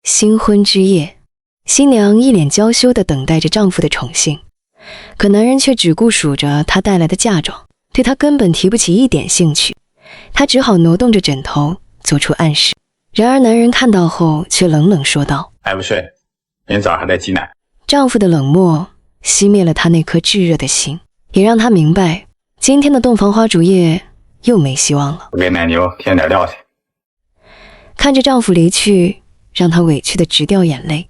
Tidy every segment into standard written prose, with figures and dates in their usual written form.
新婚之夜，新娘一脸娇羞地等待着丈夫的宠幸，可男人却只顾数着她带来的嫁妆，对她根本提不起一点兴趣。她只好挪动着枕头，做出暗示。然而男人看到后却冷冷说道：“还不睡？明早还在挤奶。”丈夫的冷漠熄灭了她那颗炙热的心，也让她明白今天的洞房花烛夜又没希望了。我给奶牛添点料去。看着丈夫离去，让她委屈得直掉眼泪。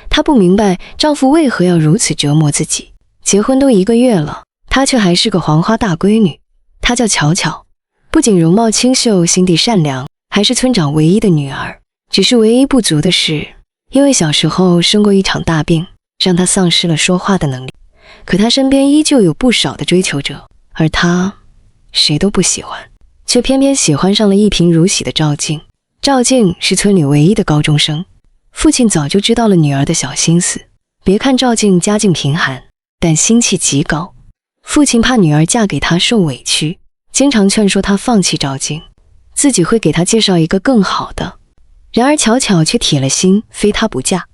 她不明白丈夫为何要如此折磨自己。结婚都1个月了，她却还是个黄花大闺女。她叫巧巧，不仅容貌清秀，心地善良，还是村长唯一的女儿。只是唯一不足的是，因为小时候生过一场大病，让她丧失了说话的能力。可她身边依旧有不少的追求者，而她谁都不喜欢，却偏偏喜欢上了一贫如洗的赵静。赵静是村里唯一的高中生，父亲早就知道了女儿的小心思。别看赵静家境贫寒，但心气极高。父亲怕女儿嫁给他受委屈，经常劝说她放弃赵静，自己会给她介绍一个更好的。然而巧巧却铁了心，非她不嫁。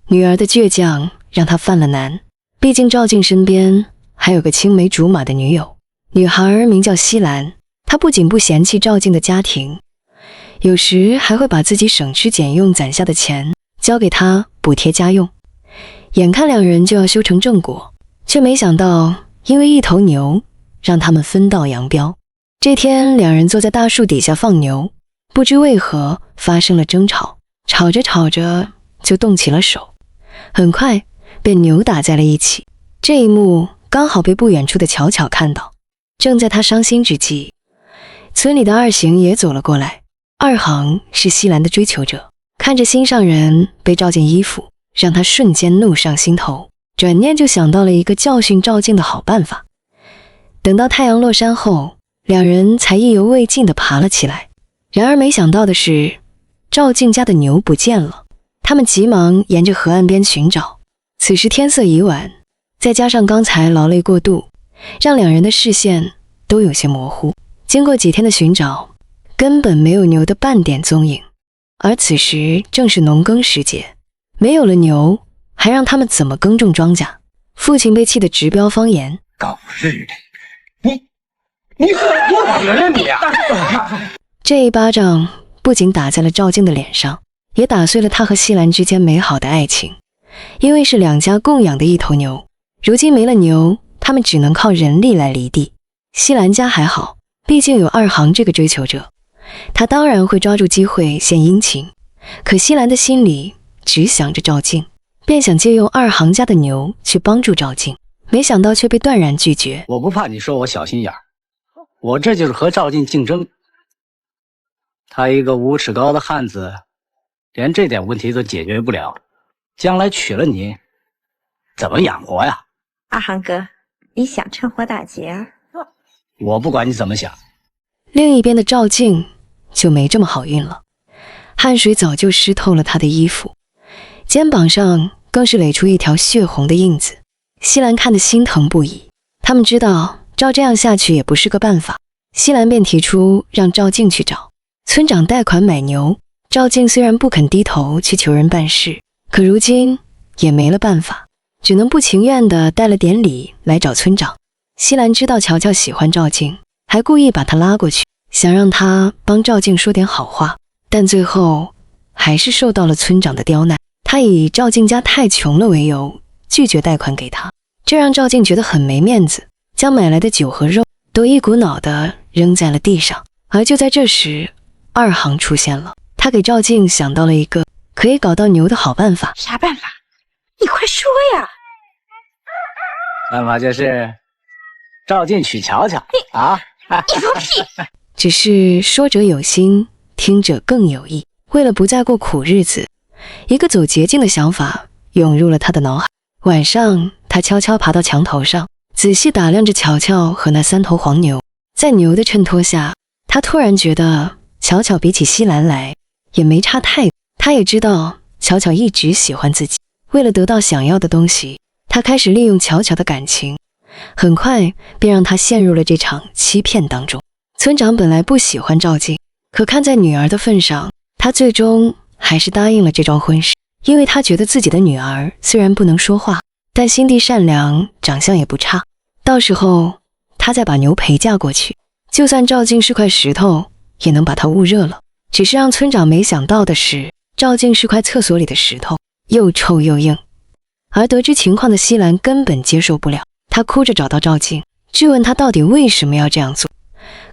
女儿的倔强让她犯了难，毕竟赵静身边还有个青梅竹马的女友，女孩名叫西兰。她不仅不嫌弃赵静的家庭，有时还会把自己省吃俭用攒下的钱交给她补贴家用。眼看两人就要修成正果，却没想到因为一头牛让他们分道扬镳。这天两人坐在大树底下放牛，不知为何发生了争吵，吵着吵着就动起了手，很快便扭打在了一起。这一幕刚好被不远处的巧巧看到。正在他伤心之际，村里的二行也走了过来。二行是西兰的追求者，看着心上人被照进衣服，让他瞬间怒上心头，转念就想到了一个教训赵静的好办法。等到太阳落山后，两人才意犹未尽地爬了起来。然而没想到的是，赵静家的牛不见了。他们急忙沿着河岸边寻找，此时天色已晚，再加上刚才劳累过度，让两人的视线都有些模糊。经过几天的寻找，根本没有牛的半点踪影。而此时正是农耕时节，没有了牛，还让他们怎么耕种庄稼？父亲被气得直飙方言：“狗日的！你死呀你啊！”这一巴掌不仅打在了赵静的脸上，也打碎了他和西兰之间美好的爱情。因为是两家共养的一头牛，如今没了牛，他们只能靠人力来犁地。西兰家还好，毕竟有二行这个追求者，他当然会抓住机会献殷勤。可西兰的心里只想着赵静，便想借用二行家的牛去帮助赵静，没想到却被断然拒绝。我不怕你说我小心眼儿，我这就是和赵静竞争。他一个5尺高的汉子，连这点问题都解决不了，将来娶了你，怎么养活呀？二行哥，你想趁火打劫啊？我不管你怎么想。另一边的赵静就没这么好运了，汗水早就湿透了她的衣服，肩膀上更是垒出一条血红的印子。西兰看得心疼不已，他们知道照这样下去也不是个办法，西兰便提出让赵静去找村长贷款买牛。赵静虽然不肯低头去求人办事，可如今也没了办法，只能不情愿地带了点礼来找村长。西兰知道乔乔喜欢赵静，还故意把她拉过去，想让她帮赵静说点好话，但最后还是受到了村长的刁难。他以赵静家太穷了为由，拒绝贷款给他，这让赵静觉得很没面子，将买来的酒和肉都一股脑地扔在了地上。而就在这时，二行出现了，他给赵静想到了一个可以搞到牛的好办法。啥办法？你快说呀！办法就是赵静娶巧巧啊！你放屁！只是说者有心，听者更有意。为了不再过苦日子，一个走捷径的想法涌入了他的脑海。晚上，他悄悄爬到墙头上，仔细打量着巧巧和那3头黄牛。在牛的衬托下，他突然觉得巧巧比起西兰来也没差太多。他也知道巧巧一直喜欢自己，为了得到想要的东西，他开始利用巧巧的感情，很快便让他陷入了这场欺骗当中。村长本来不喜欢赵静，可看在女儿的份上，他最终还是答应了这桩婚事，因为他觉得自己的女儿虽然不能说话，但心地善良，长相也不差。到时候他再把牛陪嫁过去，就算赵静是块石头，也能把她焐热了。只是让村长没想到的是，赵静是块厕所里的石头，又臭又硬。而得知情况的西兰根本接受不了，他哭着找到赵静，质问他到底为什么要这样做。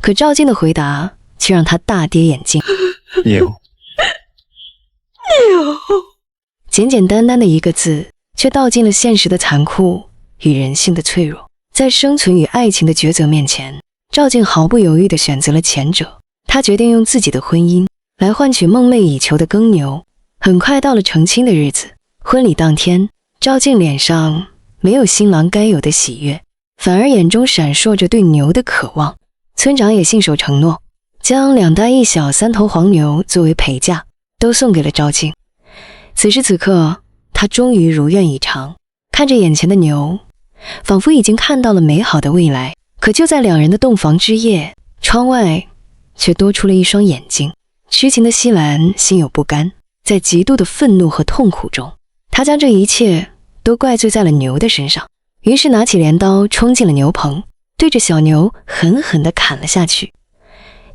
可赵静的回答却让他大跌眼镜。牛，简简单单的一个字，却道尽了现实的残酷与人性的脆弱。在生存与爱情的抉择面前，赵静毫不犹豫地选择了前者。她决定用自己的婚姻来换取梦寐以求的耕牛。很快到了成亲的日子，婚礼当天，赵静脸上没有新郎该有的喜悦，反而眼中闪烁着对牛的渴望。村长也信守承诺，将2大1小3头黄牛作为陪嫁，都送给了赵静。此时此刻，他终于如愿以偿，看着眼前的牛，仿佛已经看到了美好的未来。可就在2人的洞房之夜，窗外却多出了一双眼睛。痴情的西兰心有不甘，在极度的愤怒和痛苦中，他将这一切都怪罪在了牛的身上，于是拿起镰刀冲进了牛棚，对着小牛狠狠地砍了下去。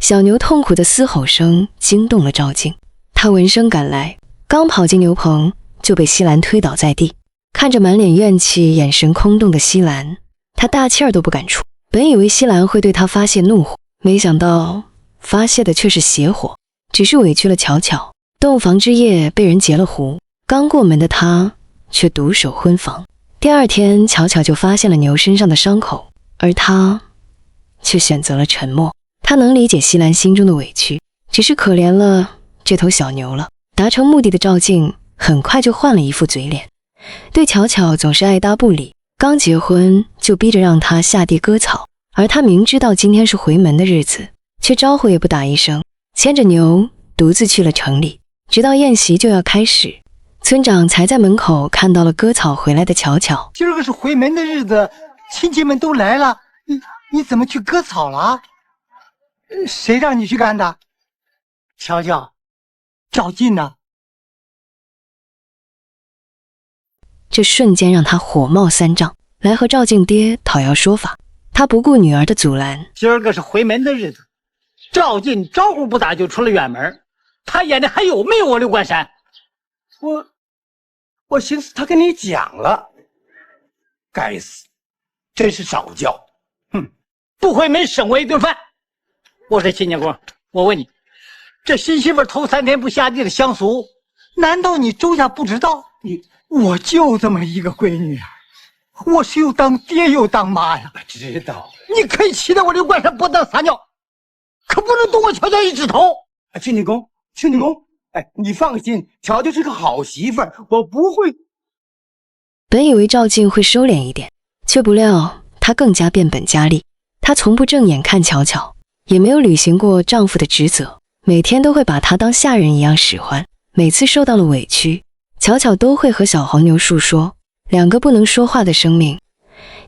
小牛痛苦的嘶吼声惊动了赵静，他闻声赶来，刚跑进牛棚就被西兰推倒在地。看着满脸怨气、眼神空洞的西兰，他大气儿都不敢出。本以为西兰会对他发泄怒火，没想到发泄的却是邪火，只是委屈了巧巧。洞房之夜被人截了胡，刚过门的他却独守婚房。第二天，巧巧就发现了牛身上的伤口，而他却选择了沉默。他能理解西兰心中的委屈，只是可怜了这头小牛了。达成目的的赵静很快就换了一副嘴脸，对巧巧总是爱搭不理，刚结婚就逼着让她下地割草，而他明知道今天是回门的日子，却招呼也不打一声，牵着牛独自去了城里。直到宴席就要开始，村长才在门口看到了割草回来的巧巧。今儿个是回门的日子，亲戚们都来了，你怎么去割草了？谁让你去干的？瞧瞧，赵进呢？这瞬间让他火冒三丈，来和赵静爹讨要说法。他不顾女儿的阻拦，今儿个是回门的日子，赵进招呼不打就出了远门，他眼里还有没有我刘冠山？我寻思他跟你讲了，该死，真是早教。哼，不回门省我一顿饭。我说亲家公，我问你，这新媳妇头3天不下地的乡俗，难道你周家不知道？我就这么一个闺女啊，我是又当爹又当妈呀。知道。你可以骑在我刘冠山脖子上撒尿，可不能动我乔乔一指头。亲家公，哎，你放心，乔乔是个好媳妇儿，我不会。本以为赵静会收敛一点，却不料她更加变本加厉。她从不正眼看巧巧，也没有履行过丈夫的职责，每天都会把她当下人一样使唤。每次受到了委屈，巧巧都会和小黄牛述说，2个不能说话的生命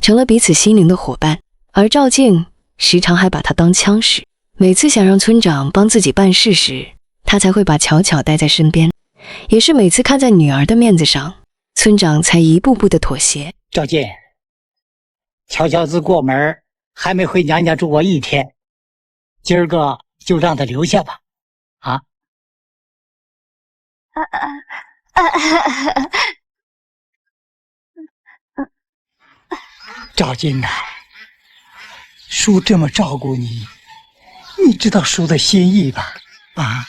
成了彼此心灵的伙伴。而赵静时常还把她当枪使，每次想让村长帮自己办事时，她才会把巧巧带在身边。也是每次看在女儿的面子上，村长才一步步的妥协。赵进，巧巧自过门还没回娘家住过1天，今儿个就让她留下吧。啊？赵金呐，叔这么照顾你，你知道叔的心意吧？啊？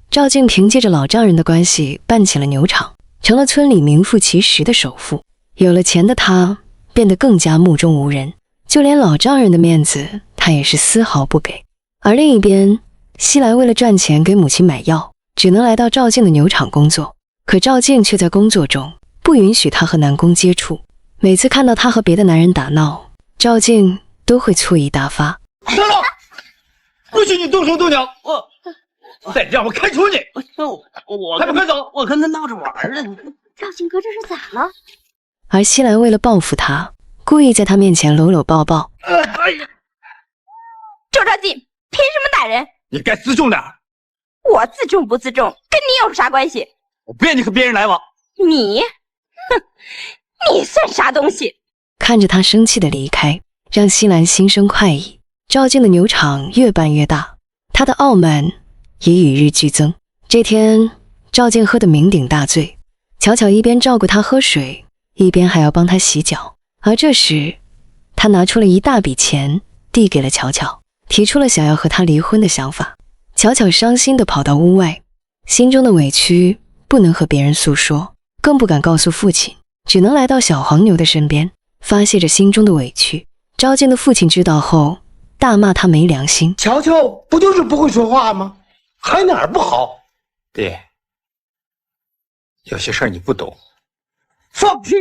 赵静凭借着老丈人的关系办起了牛场，成了村里名副其实的首富。有了钱的她变得更加目中无人，就连老丈人的面子她也是丝毫不给。而另一边，西兰为了赚钱给母亲买药，只能来到赵静的牛场工作。可赵静却在工作中不允许她和男工接触，每次看到她和别的男人打闹，赵静都会醋意大发。等等，不许你动手动脚！再这样我开除你！我还不快走！我跟他闹着玩呢。赵静哥这是咋了？而西兰为了报复他，故意在他面前搂搂抱抱。周兆进，凭什么打人？你该自重点！我自重不自重，跟你有啥关系？我不愿意和别人来往。你，哼，你算啥东西？看着他生气的离开，让西兰心生快意。赵静的牛场越办越大，他的傲慢也与日俱增。这天，赵静喝得酩酊大醉，巧巧一边照顾他喝水，一边还要帮他洗脚。而这时，他拿出了一大笔钱递给了巧巧，提出了想要和他离婚的想法。巧巧伤心地跑到屋外，心中的委屈不能和别人诉说，更不敢告诉父亲，只能来到小黄牛的身边，发泄着心中的委屈。赵静的父亲知道后，大骂他没良心。乔乔不就是不会说话吗？还哪儿不好？爹，有些事儿你不懂。放屁！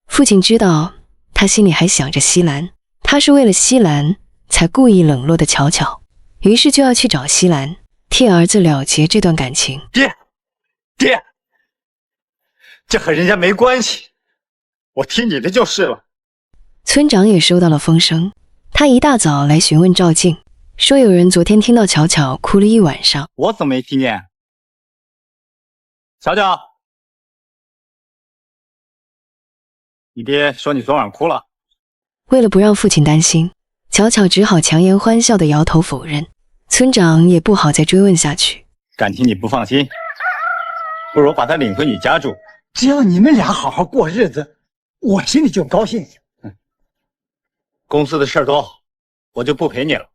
父亲知道他心里还想着西兰，他是为了西兰才故意冷落的巧巧，于是就要去找西兰，替儿子了结这段感情。爹，这和人家没关系，我听你的就是了。村长也收到了风声，他一大早来询问赵静，说有人昨天听到巧巧哭了一晚上。我怎么没听见？乔乔，你爹说你昨晚哭了。为了不让父亲担心，巧巧只好强颜欢笑地摇头否认。村长也不好再追问下去。感情你不放心，不如把他领回你家住。只要你们俩好好过日子，我心里就高兴。公司的事儿多，我就不陪你了。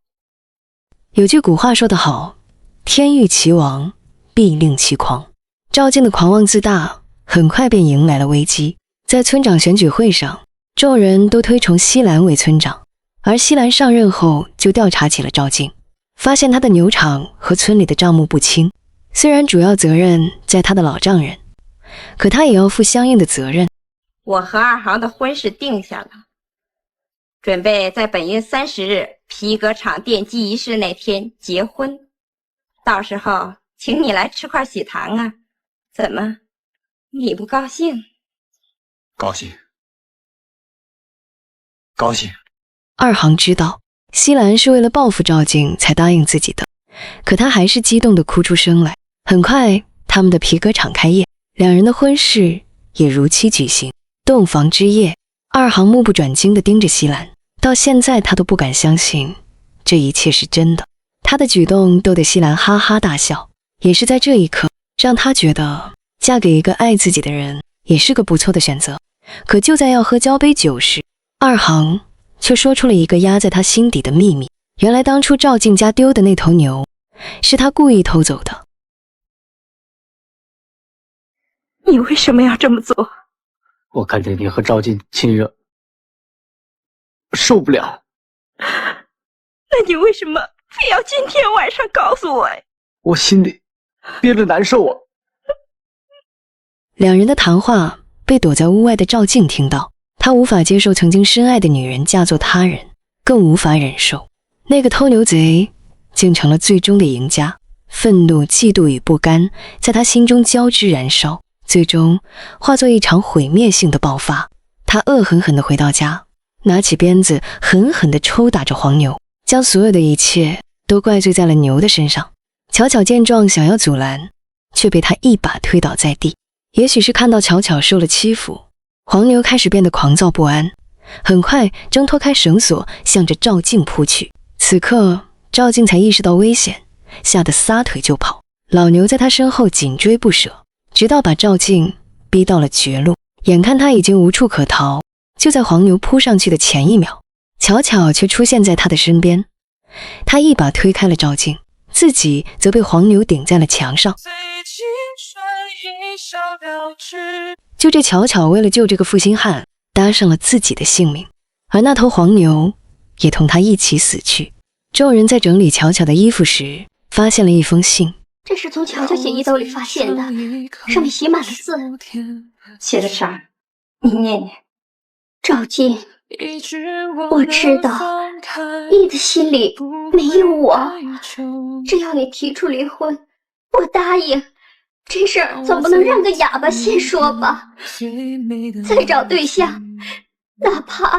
有句古话说得好，天欲其亡，必令其狂。赵静的狂妄自大很快便迎来了危机。在村长选举会上，众人都推崇西兰为村长，而西兰上任后就调查起了赵静，发现他的牛场和村里的账目不清。虽然主要责任在他的老丈人，可他也要负相应的责任。我和二航的婚事定下了，准备在本月30日皮革厂奠基仪式那天结婚，到时候请你来吃块喜糖啊！怎么，你不高兴？高兴，高兴。二航知道西兰是为了报复赵静才答应自己的，可他还是激动地哭出声来。很快，他们的皮革厂开业，两人的婚事也如期举行。洞房之夜，二航目不转睛地盯着西兰，到现在他都不敢相信这一切是真的。他的举动逗得西兰哈哈大笑，也是在这一刻，让他觉得嫁给一个爱自己的人也是个不错的选择。可就在要喝交杯酒时，二航却说出了一个压在他心底的秘密。原来当初赵静家丢的那头牛，是他故意偷走的。你为什么要这么做？我看见你和赵静亲热，受不了。那你为什么非要今天晚上告诉我呀？我心里憋着难受啊。两人的谈话被躲在屋外的赵静听到，他无法接受曾经深爱的女人嫁作他人，更无法忍受那个偷牛贼竟成了最终的赢家。愤怒、嫉妒与不甘在他心中交织燃烧，最终化作一场毁灭性的爆发。他恶狠狠地回到家，拿起鞭子狠狠地抽打着黄牛，将所有的一切都怪罪在了牛的身上。巧巧见状想要阻拦，却被他一把推倒在地。也许是看到巧巧受了欺负，黄牛开始变得狂躁不安，很快挣脱开绳索，向着赵静扑去。此刻赵静才意识到危险，吓得撒腿就跑。老牛在他身后紧追不舍，直到把赵静逼到了绝路。眼看他已经无处可逃，就在黄牛扑上去的前一秒，巧巧却出现在他的身边。他一把推开了赵静，自己则被黄牛顶在了墙上。就这巧巧为了救这个负心汉，搭上了自己的性命，而那头黄牛也同他一起死去。众人在整理巧巧的衣服时，发现了一封信。这是从乔乔写衣兜里发现的，上面写满了字，写的啥？你念念。赵静，我知道你的心里没有我，只要你提出离婚，我答应。这事儿总不能让个哑巴先说吧？再找对象，哪怕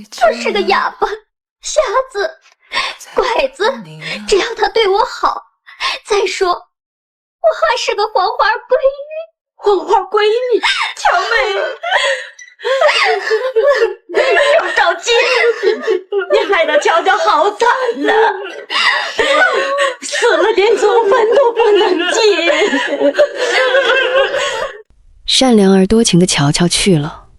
他是个哑巴、瞎子，拐子，只要他对我好。再说，我还是个黄花闺女。黄花闺女，乔妹，有赵姬，你害得乔乔好惨呐，死了连祖坟都不能进。善良而多情的乔乔去了，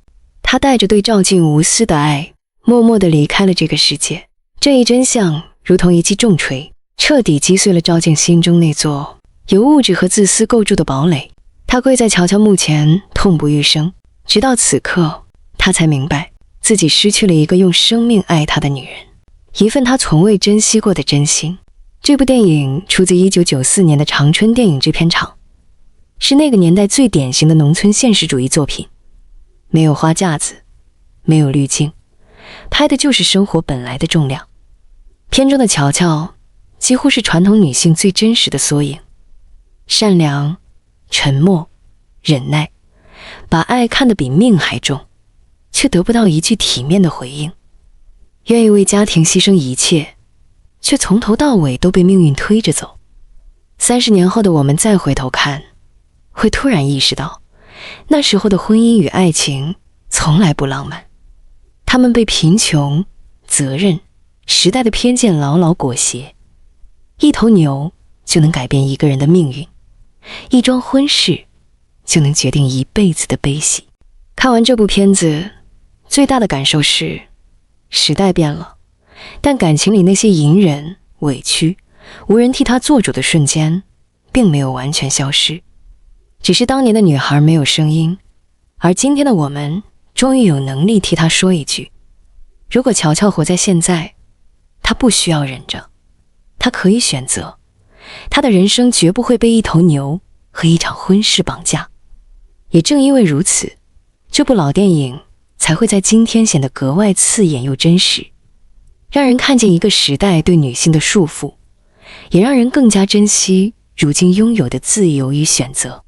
她带着对赵静无私的爱，默默地离开了这个世界。这一真相如同一记重锤，彻底击碎了赵静心中那座由物质和自私构筑的堡垒。她跪在乔乔墓前痛不欲生，直到此刻，她才明白自己失去了一个用生命爱她的女人，一份她从未珍惜过的真心。这部电影出自1994年的长春电影制片厂，是那个年代最典型的农村现实主义作品，没有花架子，没有滤镜，拍的就是生活本来的重量。片中的乔乔几乎是传统女性最真实的缩影，善良、沉默、忍耐，把爱看得比命还重，却得不到一句体面的回应，愿意为家庭牺牲一切，却从头到尾都被命运推着走。30年后的我们再回头看，会突然意识到，那时候的婚姻与爱情从来不浪漫，他们被贫穷、责任、时代的偏见牢牢裹挟。一头牛就能改变一个人的命运，一桩婚事就能决定一辈子的悲喜。看完这部片子，最大的感受是，时代变了，但感情里那些隐忍、委屈、无人替她做主的瞬间，并没有完全消失。只是当年的女孩没有声音，而今天的我们终于有能力替她说一句：如果乔乔活在现在，她不需要忍着，她可以选择，她的人生绝不会被一头牛和一场婚事绑架。也正因为如此，这部老电影才会在今天显得格外刺眼又真实，让人看见一个时代对女性的束缚，也让人更加珍惜如今拥有的自由与选择。